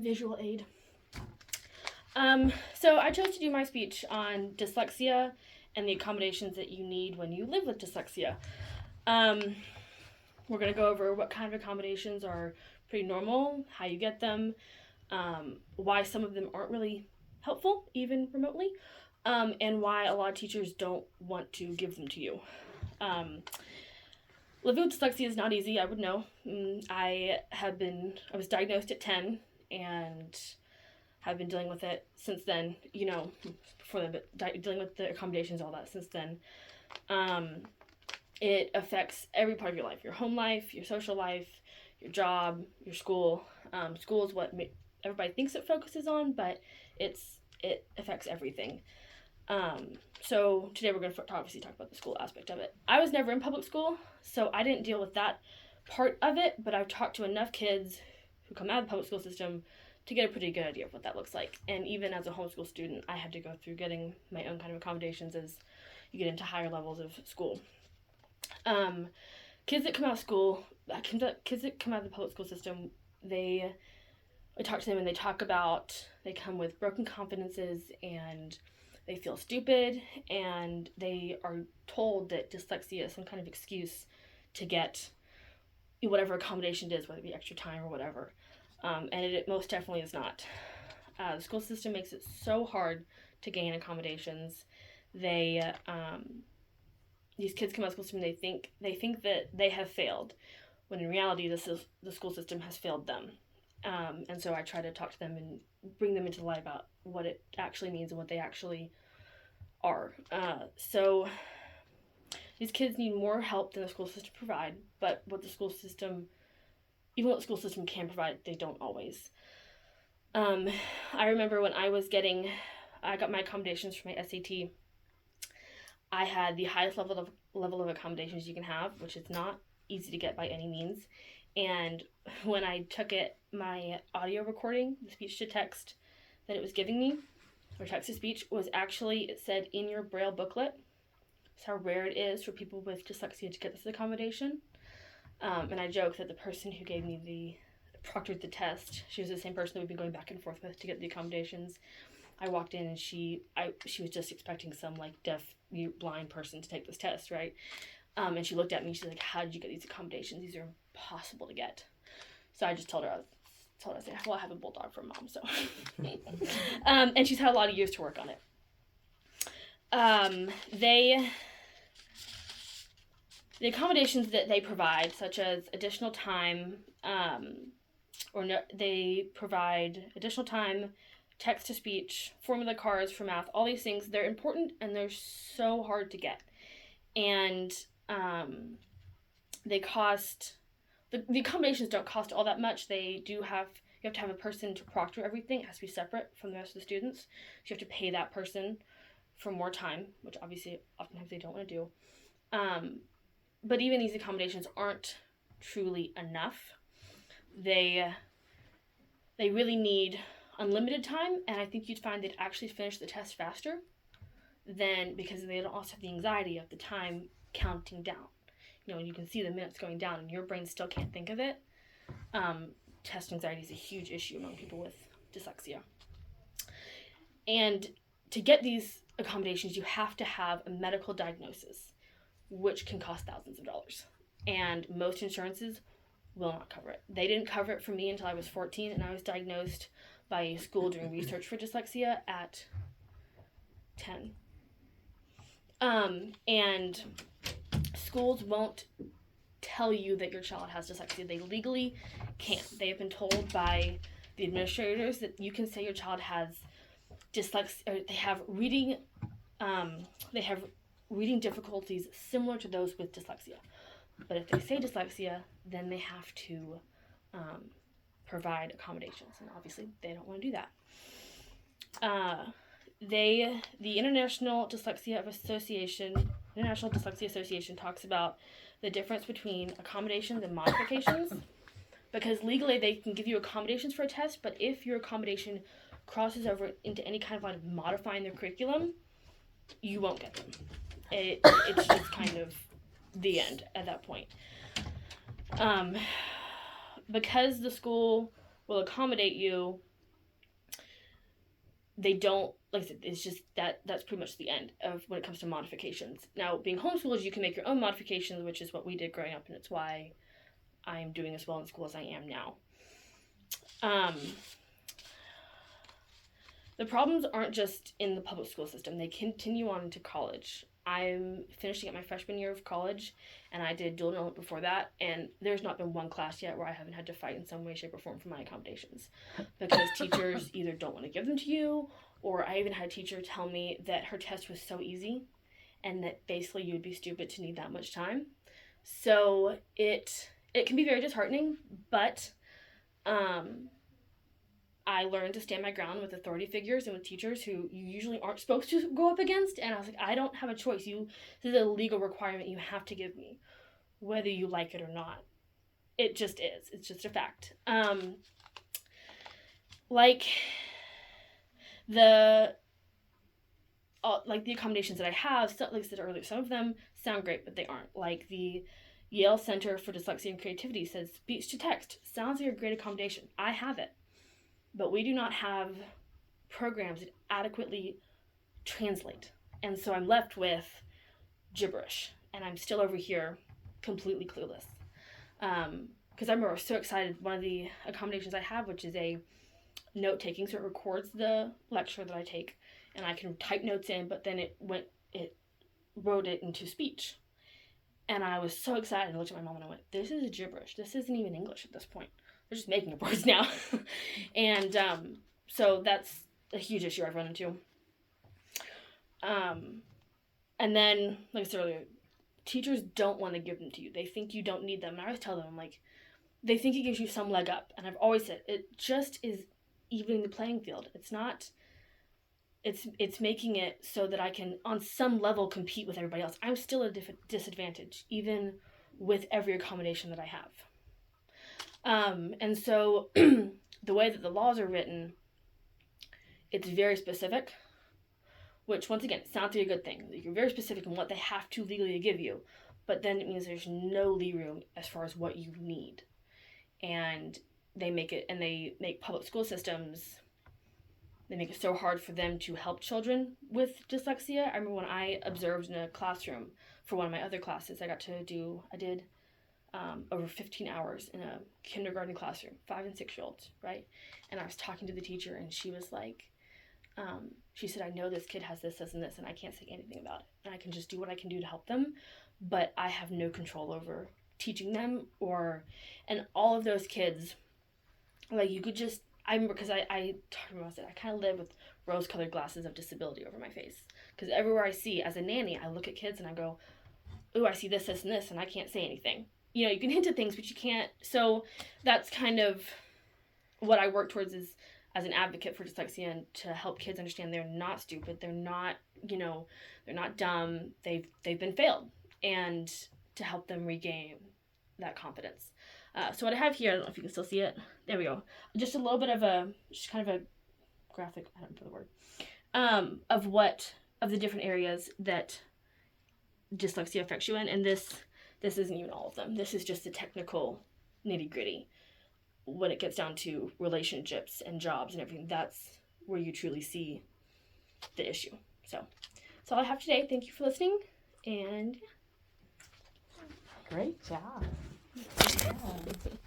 visual aid. So I chose to do my speech on dyslexia and the accommodations that you need when you live with dyslexia. We're going to go over what kind of accommodations are pretty normal, how you get them, why some of them aren't really helpful, even remotely, and why a lot of teachers don't want to give them to you. Living with dyslexia is not easy, I would know. I was diagnosed at 10 and have been dealing with it since then, dealing with the accommodations, all that since then. It affects every part of your life, your home life, your social life, your job, your school. School is what everybody thinks it focuses on, but it affects everything. So today we're going to obviously talk about the school aspect of it. I was never in public school, so I didn't deal with that part of it, but I've talked to enough kids who come out of the public school system to get a pretty good idea of what that looks like. And even as a homeschool student, I had to go through getting my own kind of accommodations as you get into higher levels of school. Kids that come out of school, kids that come out of the public school system, I talk to them and they come with broken confidences and they feel stupid, and they are told that dyslexia is some kind of excuse to get whatever accommodation it is, whether it be extra time or whatever. And it most definitely is not. The school system makes it so hard to gain accommodations. These kids come out of school system and they think that they have failed, when in reality the school system has failed them. And so I try to talk to them and bring them into the light about what it actually means and what they actually are. So these kids need more help than the school system provide, but even what the school system can provide, they don't always. I remember when I got my accommodations for my SAT, I had the highest level of accommodations you can have, which is not easy to get by any means. And when I took it, my audio recording, the speech to text that it was giving me, or text to speech, was actually, it said in your Braille booklet. It's how rare it is for people with dyslexia to get this accommodation. And I joke that the person who gave me proctored the test, she was the same person that we've been going back and forth with to get the accommodations. I walked in and she was just expecting some like deaf, mute, blind person to take this test, right? And she looked at me and she's like, "How did you get these accommodations? These are impossible to get." So I just told her, I said, "Well, I have a bulldog from mom, so." And she's had a lot of years to work on it. The accommodations that they provide, such as additional time, they provide additional time, text to speech, formula cards for math, all these things, they're important and they're so hard to get. And they cost, the accommodations don't cost all that much. You have to have a person to proctor everything. It has to be separate from the rest of the students. So you have to pay that person for more time, which obviously oftentimes they don't want to do. But even these accommodations aren't truly enough. They really need unlimited time, and I think you'd find they'd actually finish the test faster because they don't also have the anxiety of the time counting down. And you can see the minutes going down and your brain still can't think of it. Test anxiety is a huge issue among people with dyslexia. And to get these accommodations, you have to have a medical diagnosis, which can cost thousands of dollars. And most insurances will not cover it. They didn't cover it for me until I was 14, and I was diagnosed by a school doing research for dyslexia at 10. And schools won't tell you that your child has dyslexia. They legally can't. They have been told by the administrators that you can say your child has dyslexia, or they have reading difficulties similar to those with dyslexia. But if they say dyslexia, then they have to provide accommodations, and obviously they don't want to do that. The International Dyslexia Association talks about the difference between accommodations and modifications, because legally they can give you accommodations for a test, but if your accommodation crosses over into any kind of line of modifying their curriculum, you won't get them. It's just kind of the end at that point. Because the school will accommodate you they don't, like I said, it's just that's pretty much the end of when it comes to modifications. Now, being homeschooled, you can make your own modifications, which is what we did growing up, and it's why I'm doing as well in school as I am now. The problems aren't just in the public school system. They continue on into college. I'm finishing up my freshman year of college, and I did dual enrollment before that, and there's not been one class yet where I haven't had to fight in some way, shape, or form for my accommodations, because teachers either don't want to give them to you, or I even had a teacher tell me that her test was so easy, and that basically you would be stupid to need that much time. So it can be very disheartening, but I learned to stand my ground with authority figures and with teachers who you usually aren't supposed to go up against. And I was like, I don't have a choice. This is a legal requirement you have to give me, whether you like it or not. It just is. It's just a fact. Like the accommodations that I have, like I said earlier, some of them sound great, but they aren't. Like the Yale Center for Dyslexia and Creativity says speech to text sounds like a great accommodation. I have it. But we do not have programs that adequately translate. And so I'm left with gibberish. And I'm still over here completely clueless. Because I remember I was so excited. One of the accommodations I have, which is a note-taking, so it records the lecture that I take. And I can type notes in, but then it wrote it into speech. And I was so excited. I looked at my mom and I went, this is gibberish. This isn't even English at this point. They're just making up words now. And so that's a huge issue I've run into. And then, like I said earlier, teachers don't want to give them to you. They think you don't need them. And I always tell them, like, they think it gives you some leg up. And I've always said, it just is evening the playing field. It's not, it's making it so that I can, on some level, compete with everybody else. I'm still at a disadvantage, even with every accommodation that I have. And so the way that the laws are written, it's very specific, which once again, sounds like a good thing. You're very specific in what they have to legally give you, but then it means there's no legroom as far as what you need. And they make public school systems, they make it so hard for them to help children with dyslexia. I remember when I observed in a classroom for one of my other classes, I did over 15 hours in a kindergarten classroom, 5 and 6-year-olds, right? And I was talking to the teacher, and she was like, she said, I know this kid has this, and this, and I can't say anything about it. And I can just do what I can do to help them, but I have no control over teaching them and all of those kids, like you could just, I remember, because I talked about it, I kind of live with rose-colored glasses of disability over my face. Because everywhere I see, as a nanny, I look at kids and I go, ooh, I see this, this, and this, and I can't say anything. You know, you can hint at things, but you can't. So that's kind of what I work towards is as an advocate for dyslexia, and to help kids understand they're not stupid, they're not, they're not dumb, they've been failed, and to help them regain that confidence. So what I have here, I don't know if you can still see it. There we go. Just a little bit of just kind of a graphic, I don't know the word, of the different areas that dyslexia affects you in, and this isn't even all of them. This is just the technical nitty-gritty. When it gets down to relationships and jobs and everything, that's where you truly see the issue. So that's all I have today. Thank you for listening, and Great job. Good job.